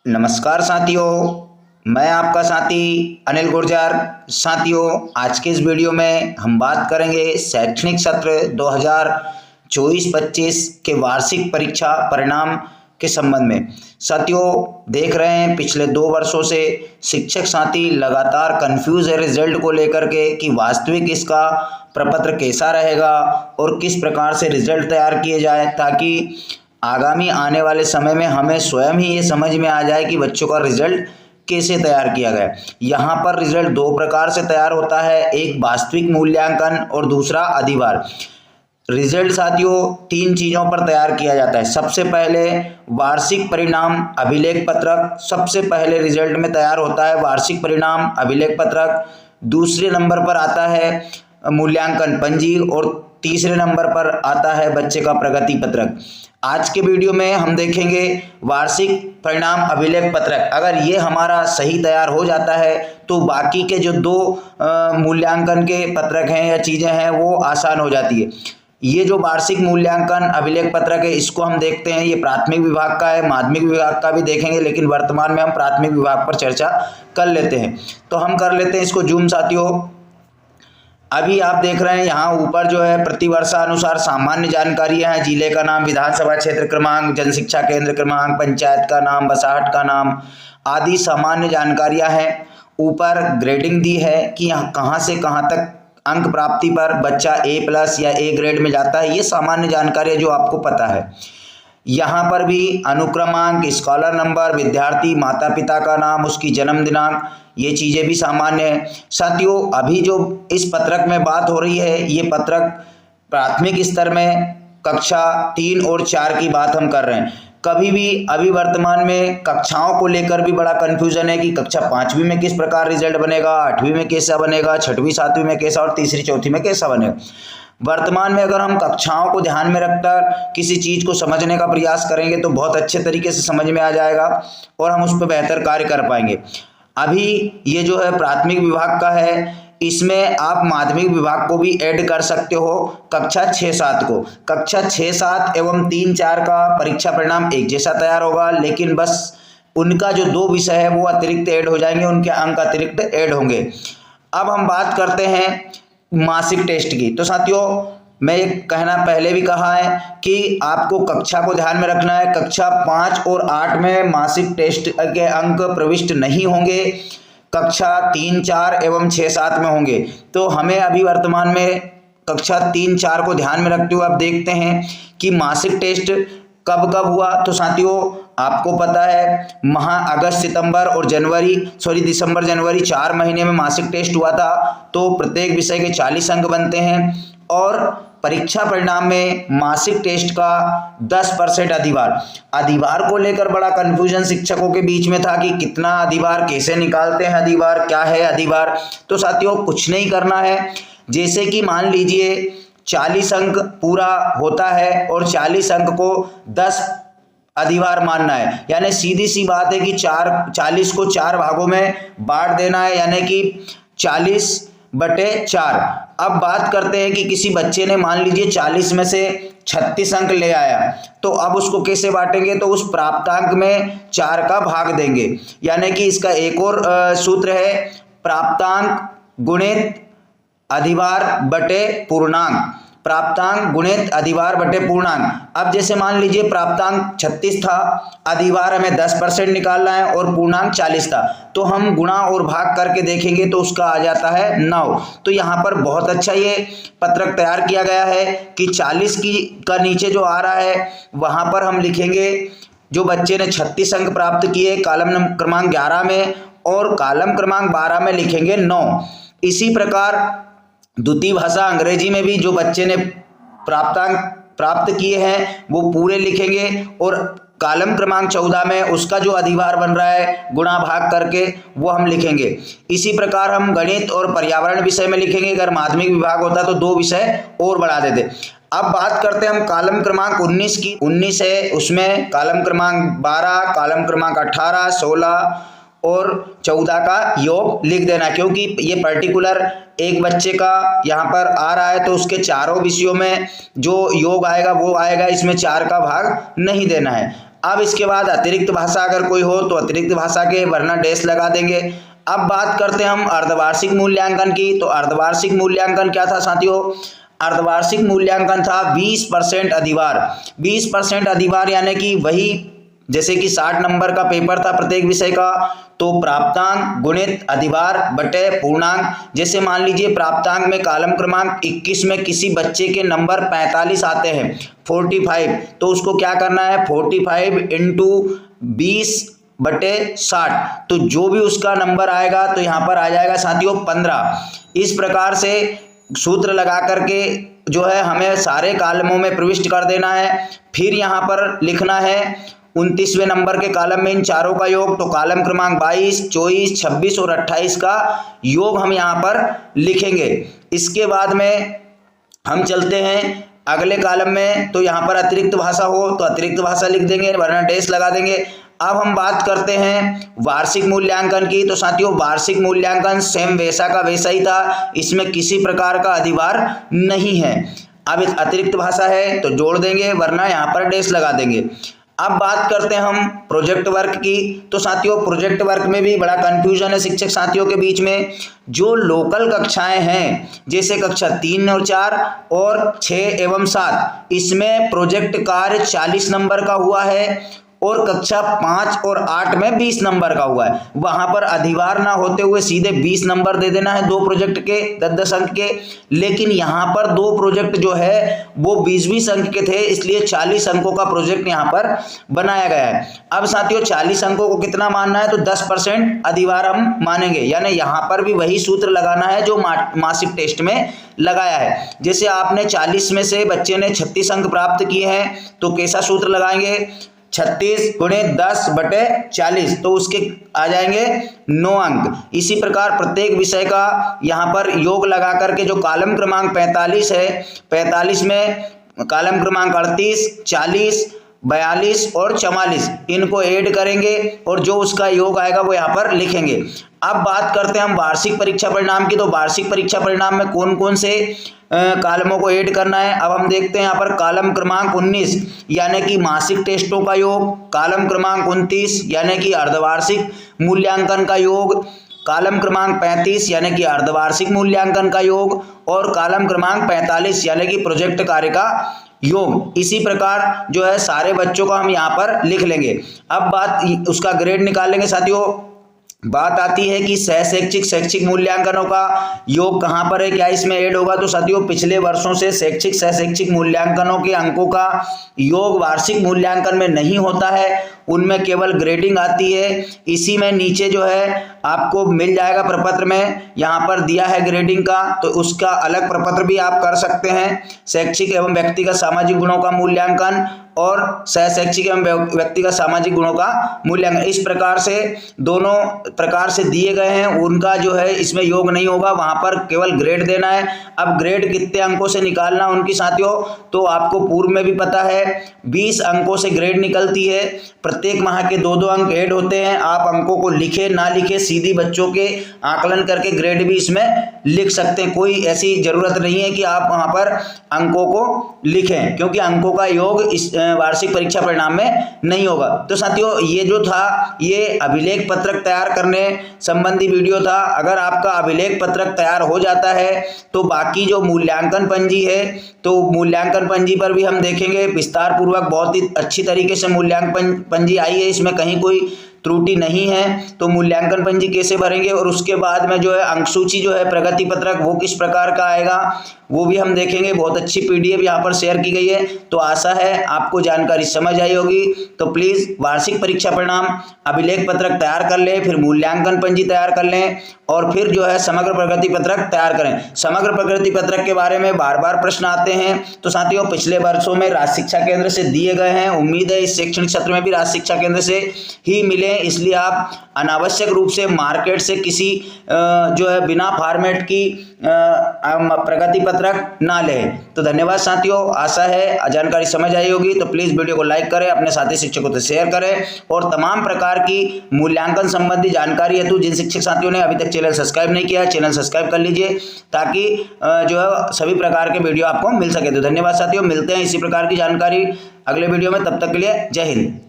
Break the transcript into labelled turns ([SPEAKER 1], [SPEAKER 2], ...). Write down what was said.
[SPEAKER 1] नमस्कार साथियों, मैं आपका साथी अनिल गुर्जर। साथियों, आज के इस वीडियो में हम बात करेंगे शैक्षणिक सत्र 2024-25 के वार्षिक परीक्षा परिणाम के संबंध में। साथियों, देख रहे हैं पिछले 2 वर्षों से शिक्षक साथी लगातार कंफ्यूज है रिजल्ट को लेकर के कि वास्तविक इसका प्रपत्र कैसा रहेगा और किस प्रकार से रिजल्ट तैयार किए जाए, ताकि आगामी आने वाले समय में हमें स्वयं ही ये समझ में आ जाए कि बच्चों का रिजल्ट कैसे तैयार किया गया। यहाँ पर रिजल्ट 2 प्रकार से तैयार होता है, एक वास्तविक मूल्यांकन और दूसरा अधिभार। रिजल्ट साथियों 3 चीज़ों पर तैयार किया जाता है। सबसे पहले वार्षिक परिणाम अभिलेख पत्रक, सबसे पहले रिजल्ट में तैयार होता है वार्षिक परिणाम अभिलेख पत्रक। दूसरे नंबर पर आता है मूल्यांकन पंजी और तीसरे नंबर पर आता है बच्चे का प्रगति पत्रक। आज के वीडियो में हम देखेंगे वार्षिक परिणाम अभिलेख पत्रक। अगर ये हमारा सही तैयार हो जाता है तो बाकी के जो 2 मूल्यांकन के पत्रक हैं या चीज़ें हैं वो आसान हो जाती है। ये जो वार्षिक मूल्यांकन अभिलेख पत्रक है इसको हम देखते हैं, ये प्राथमिक विभाग का है, माध्यमिक विभाग का भी देखेंगे, लेकिन वर्तमान में हम प्राथमिक विभाग पर चर्चा कर लेते हैं। तो हम कर लेते हैं इसको जूम। साथियों, अभी आप देख रहे हैं यहाँ ऊपर जो है प्रतिवर्षानुसार सामान्य जानकारियाँ हैं, जिले का नाम, विधानसभा क्षेत्र क्रमांक, जनशिक्षा केंद्र क्रमांक, पंचायत का नाम, बसाहट का नाम आदि सामान्य जानकारियाँ हैं। ऊपर ग्रेडिंग दी है कि यहाँ कहाँ से कहाँ तक अंक प्राप्ति पर बच्चा A+ या A ग्रेड में जाता है, ये सामान्य जानकारी है जो आपको पता है। यहाँ पर भी अनुक्रमांक, स्कॉलर नंबर, विद्यार्थी, माता पिता का नाम, उसकी जन्म दिनांक, ये चीज़ें भी सामान्य है। साथियों, अभी जो इस पत्रक में बात हो रही है ये पत्रक प्राथमिक स्तर में कक्षा 3 और 4 की बात हम कर रहे हैं। कभी भी अभी वर्तमान में कक्षाओं को लेकर भी बड़ा कन्फ्यूजन है कि कक्षा 5वीं में किस प्रकार रिजल्ट बनेगा, 8वीं में कैसा बनेगा, 6वीं 7वीं में कैसा और तीसरी चौथी में कैसा बनेगा। वर्तमान में अगर हम कक्षाओं को ध्यान में रखकर किसी चीज़ को समझने का प्रयास करेंगे तो बहुत अच्छे तरीके से समझ में आ जाएगा और हम उस पर बेहतर कार्य कर पाएंगे। अभी ये जो है प्राथमिक विभाग का है, इसमें आप माध्यमिक विभाग को भी ऐड कर सकते हो कक्षा 6-7 को। कक्षा 6-7 एवं 3-4 का परीक्षा परिणाम एक जैसा तैयार होगा, लेकिन बस उनका जो 2 विषय है वो अतिरिक्त ऐड हो जाएंगे, उनके अंक अतिरिक्त ऐड होंगे। अब हम बात करते हैं मासिक टेस्ट की। तो साथियों, मैं ये कहना पहले भी कहा है कि आपको कक्षा को ध्यान में रखना है। कक्षा 5 और 8 में मासिक टेस्ट के अंक प्रविष्ट नहीं होंगे, कक्षा 3, 4 एवं 6, 7 में होंगे। तो हमें अभी वर्तमान में कक्षा 3, 4 को ध्यान में रखते हुए अब देखते हैं कि मासिक टेस्ट कब कब हुआ। तो साथियों, आपको पता है अगस्त, सितंबर और दिसंबर जनवरी 4 महीने में मासिक टेस्ट हुआ था। तो प्रत्येक विषय के 40 अंक बनते हैं और परीक्षा परिणाम में मासिक टेस्ट का 10% अधिभार को लेकर बड़ा कंफ्यूजन शिक्षकों के बीच में था कि कितना अधिभार, कैसे निकालते हैं अधिभार, क्या है अधिभार। तो साथियों, कुछ नहीं करना है। जैसे कि मान लीजिए 40 अंक पूरा होता है और 40 अंक को 10 अधिभार मानना है, यानी सीधी सी बात है कि 40 को 4 भागों में बांट देना है, यानी कि 40/4। अब बात करते हैं कि किसी बच्चे ने मान लीजिए 40 में से 36 अंक ले आया, तो अब उसको कैसे बांटेंगे? तो उस प्राप्तांक में 4 का भाग देंगे, यानी कि इसका एक और सूत्र है प्राप्तांक गुणित अधिभार बटे पूर्णांक। प्राप्तांक गुणित अधिभार बटे पूर्णांक। अब जैसे मान लीजिए प्राप्तांक 36 था, अधिभार हमें 10% निकालना है और पूर्णांक 40 था, तो हम गुणा और भाग करके देखेंगे तो उसका आ जाता है 9। तो यहाँ पर बहुत अच्छा ये पत्रक तैयार किया गया है कि 40 का नीचे जो आ रहा है वहाँ पर हम लिखेंगे जो बच्चे ने 36 अंक प्राप्त किए कॉलम क्रमांक 11 में, और कॉलम क्रमांक 12 में लिखेंगे 9। इसी प्रकार द्वितीय भाषा अंग्रेजी में भी जो बच्चे ने प्राप्तांक प्राप्त किए हैं वो पूरे लिखेंगे और कॉलम क्रमांक 14 में उसका जो अधिभार बन रहा है गुणा भाग करके वो हम लिखेंगे। इसी प्रकार हम गणित और पर्यावरण विषय में लिखेंगे। अगर माध्यमिक विभाग होता तो 2 विषय और बढ़ा देते। अब बात करते हैं हम कॉलम क्रमांक 19 की। 19 है, उसमें कॉलम क्रमांक 12, कॉलम क्रमांक 18, 16 और 14 का योग लिख देना, क्योंकि ये पर्टिकुलर एक बच्चे का यहाँ पर आ रहा है तो उसके चारों विषयों में जो योग आएगा वो आएगा, इसमें 4 का भाग नहीं देना है। अब इसके बाद अतिरिक्त भाषा अगर कोई हो तो अतिरिक्त भाषा के, वरना डैश लगा देंगे। अब बात करते हैं हम अर्धवार्षिक मूल्यांकन की। तो अर्धवार्षिक मूल्यांकन क्या था साथियों? अर्धवार्षिक मूल्यांकन था 20% अधिभार। 20% अधिभार यानी कि वही, जैसे कि 60 नंबर का पेपर था प्रत्येक विषय का, तो प्राप्तांक गुणित अधिभार बटे पूर्णांक। जैसे मान लीजिए प्राप्तांक में कॉलम क्रमांक 21 में किसी बच्चे के नंबर 45 आते हैं, 45, तो उसको क्या करना है, 45 × 20/60, तो जो भी उसका नंबर आएगा तो यहाँ पर आ जाएगा साथियों 15। इस प्रकार से सूत्र लगा करके जो है हमें सारे कॉलमों में प्रविष्ट कर देना है। फिर यहाँ पर लिखना है 29वें नंबर के कॉलम में इन चारों का योग, तो कॉलम क्रमांक 22, 24, 26 और 28 का योग हम यहाँ पर लिखेंगे। इसके बाद में हम चलते हैं अगले कॉलम में, तो यहाँ पर अतिरिक्त भाषा हो तो अतिरिक्त भाषा लिख देंगे, वरना डैश लगा देंगे। अब हम बात करते हैं वार्षिक मूल्यांकन की। तो साथियों वार्षिक मूल्यांकन सेम वैसा का वैसा ही था, इसमें किसी प्रकार का अधिभार नहीं है। अब अतिरिक्त भाषा है तो जोड़ देंगे, वरना यहाँ पर डैश लगा देंगे। अब बात करते हैं हम प्रोजेक्ट वर्क की। तो साथियों प्रोजेक्ट वर्क में भी बड़ा कंफ्यूजन है शिक्षक साथियों के बीच में। जो लोकल कक्षाएं हैं, जैसे कक्षा 3 और 4 और 6 एवं 7, इसमें प्रोजेक्ट कार्य 40 नंबर का हुआ है, और कक्षा 5 और 8 में 20 नंबर का हुआ है। वहां पर अधिभार ना होते हुए सीधे 20 नंबर दे देना है, 2 प्रोजेक्ट के 10-10 अंक के। लेकिन यहाँ पर 2 प्रोजेक्ट जो है वो 20-20 अंक के थे, इसलिए 40 अंकों का प्रोजेक्ट यहाँ पर बनाया गया है। अब साथियों 40 अंकों को कितना मानना है, तो 10% अधिभार हम मानेंगे, यानी यहाँ पर भी वही सूत्र लगाना है जो मासिक टेस्ट में लगाया है। जैसे आपने 40 में से बच्चे ने 36 अंक प्राप्त किए हैं, तो कैसा सूत्र लगाएंगे, 36 × 10/40, तो उसके आ जाएंगे 9 अंक। इसी प्रकार प्रत्येक विषय का यहाँ पर योग लगा करके जो कॉलम क्रमांक 45 है, 45 में कॉलम क्रमांक 38, 40, 42 और 44 इनको ऐड करेंगे और जो उसका योग आएगा वो यहाँ पर लिखेंगे। अब बात करते हैं हम वार्षिक परीक्षा परिणाम की। तो वार्षिक परीक्षा परिणाम में कौन कौन से कॉलमों को ऐड करना है, अब हम देखते हैं। यहाँ पर कॉलम क्रमांक 19 यानी कि मासिक टेस्टों का योग, कॉलम क्रमांक 29 यानी कि अर्धवार्षिक मूल्यांकन का योग, कॉलम क्रमांक 35 यानी कि अर्धवार्षिक मूल्यांकन का योग, और कॉलम क्रमांक 45 यानी कि प्रोजेक्ट कार्य का योग। इसी प्रकार जो है सारे बच्चों का हम यहाँ पर लिख लेंगे। अब बात उसका ग्रेड निकालेंगे साथियों। बात आती है कि शैक्षिक शैक्षिक मूल्यांकनों का योग कहाँ पर है, क्या इसमें ऐड होगा। तो साथियों पिछले वर्षों से शैक्षिक शैक्षिक मूल्यांकनों के अंकों का योग वार्षिक मूल्यांकन में नहीं होता है, उनमें केवल ग्रेडिंग आती है। इसी में नीचे जो है आपको मिल जाएगा प्रपत्र में, यहाँ पर दिया है ग्रेडिंग का, तो उसका अलग प्रपत्र भी आप कर सकते हैं। शैक्षिक एवं व्यक्तिगत सामाजिक गुणों का मूल्यांकन और शैक्षिक एवं व्यक्तिगत सामाजिक गुणों का मूल्यांकन, इस प्रकार से दोनों प्रकार से दिए गए हैं। उनका जो है इसमें योग नहीं होगा, वहां पर केवल ग्रेड देना है। अब ग्रेड कितने अंकों से निकालना उनकी साथियों, तो आपको पूर्व में भी पता है 20 अंकों से ग्रेड निकलती है। प्रत्येक माह के 2-2 अंक ऐड होते हैं। आप अंकों को लिखे ना लिखे सीधी बच्चों के आकलन करके ग्रेड भी इसमें लिख सकते हैं। कोई ऐसी जरूरत नहीं है कि आप वहां पर अंकों को लिखें, क्योंकि अंकों का योग इस वार्षिक परीक्षा परिणाम में नहीं होगा। तो साथियों ये जो था ये अभिलेख पत्रक तैयार करने संबंधी वीडियो था। अगर आपका अभिलेख पत्रक तैयार हो जाता है तो बाकी जो मूल्यांकन पंजी है, तो मूल्यांकन पंजी पर भी हम देखेंगे विस्तार पूर्वक। बहुत ही अच्छी तरीके से मूल्यांकन पंजी आई है, इसमें कहीं कोई त्रुटि नहीं है। तो मूल्यांकन पंजी कैसे भरेंगे और उसके बाद में जो है अंक सूची जो है प्रगति पत्रक वो किस प्रकार का आएगा वो भी हम देखेंगे। बहुत अच्छी पीडीएफ यहाँ पर शेयर की गई है। तो आशा है आपको जानकारी समझ आई होगी। तो प्लीज वार्षिक परीक्षा परिणाम अभिलेख पत्रक तैयार कर लें, फिर मूल्यांकन पंजी तैयार कर लें और फिर जो है समग्र प्रगति पत्रक तैयार करें। समग्र प्रगति पत्रक के बारे में बार बार प्रश्न आते हैं, तो साथियों पिछले वर्षों में राज्य शिक्षा केंद्र से दिए गए हैं। उम्मीद है इस शैक्षणिक सत्र में भी राज्य शिक्षा केंद्र से ही मिले, इसलिए आप अनावश्यक रूप से मार्केट से किसी जो है बिना फॉर्मेट की प्रगति पत्रक ना लें। तो धन्यवाद साथियों, आशा है जानकारी समझ आई होगी। तो प्लीज वीडियो को लाइक करें, अपने साथी शिक्षकों से शेयर करें और तमाम प्रकार की मूल्यांकन संबंधी जानकारी हेतु जिन शिक्षक साथियों ने अभी तक चैनल सब्सक्राइब नहीं किया है चैनल सब्सक्राइब कर लीजिए, ताकि जो है सभी प्रकार के वीडियो आपको मिल सके। तो धन्यवाद साथियों, मिलते हैं इसी प्रकार की जानकारी अगले वीडियो में। तब तक के लिए जय हिंद।